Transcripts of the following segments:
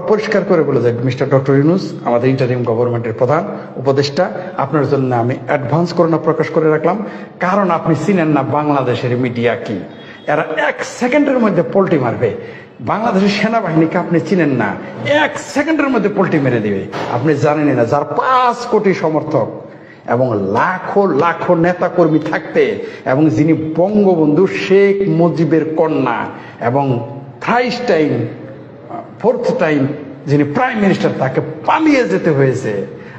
পরিষ্কার করে বলে যায় মিস্টার ডক্টর ইউনূস আমাদের ইন্টারিম গভর্নমেন্টের প্রধান উপদেষ্টা, আপনার জন্য আমি অ্যাডভান্স করোনা প্রকাশ করে রাখলাম, কারণ আপনি চিনেন না বাংলাদেশের মিডিয়া কি। এরা 1 সেকেন্ডের মধ্যে পোল্টি মারবে। বাংলাদেশের সেনাবাহিনীকে আপনি চিনেন না, 1 সেকেন্ডের মধ্যে পোল্টি মেরে দিবে। আপনি জানেনই না, যার 5 কোটি সমর্থক এবং লাখো লাখো নেতা কর্মী থাকতে, এবং যিনি বঙ্গবন্ধু শেখ মুজিবের কন্যা এবং থ্রাইস টাইম 4th টাইম যিনি প্রাইম মিনিস্টার, তাকে পালিয়ে যেতে হয়েছে।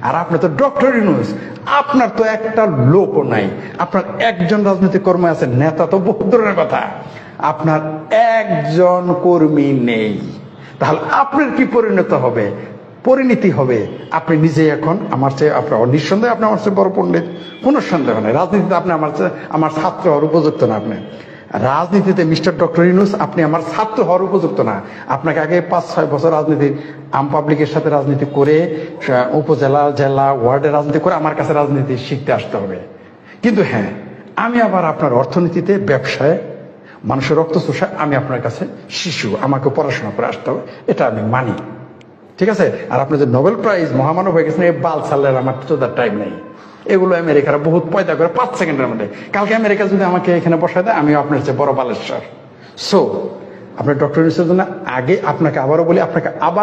আর আপনার তো ডক্টর ইউনূস, আপনার তো একটা লোকও নাই, আপনার একজন রাজনৈতিক কর্মী আছে, নেতা তো বহু দূরের কথা, আপনার একজন কর্মী নেই। তাহলে আপনার কি পরিণতি হবে? আপনি নিজেই এখন আমার চেয়ে, আপনার নিঃসন্দেহে আপনি আমার চেয়ে বড় পণ্ডিত, কোনো সন্দেহ নেই। রাজনীতিতে আপনি আমার ছাত্র হওয়ার উপযুক্ত না। আপনি রাজনীতিতে মিস্টার ডক্টর ইউনূস আপনি আমার ছাত্র হওয়ার উপযুক্ত না। আপনাকে আগে 5-6 বছর রাজনীতি, আম পাবলিকের সাথে রাজনীতি করে, উপজেলা, জেলা, ওয়ার্ডে রাজনীতি করে আমার কাছে রাজনীতি শিখতে আসতে হবে। কিন্তু হ্যাঁ, আমি আবার আপনার অর্থনীতিতে, ব্যবসায়, মানুষের রক্ত চোষা, আমি আপনার কাছে শিশু, আমাকে পড়াশোনা করে আসতে হবে, এটা আমি মানি। ঠিক আছে? আর আপনি যে নোবেল প্রাইজ মহামানব হয়ে গেছেন, এই বাল ছাড়লেন, আমার তো তার টাইম নেই। এগুলো আমেরিকারা বহুত পয়দা করে 5 সেকেন্ডের মধ্যে। কালকে আমেরিকা যদি আমাকে এখানে বসায় দেয়, আমিও আপনার চেয়ে বড় বালেশ্বর। সো আপনার ডক্টর ইউনূসের জন্য আগে আপনাকে আবারও বলি, আপনাকে আবার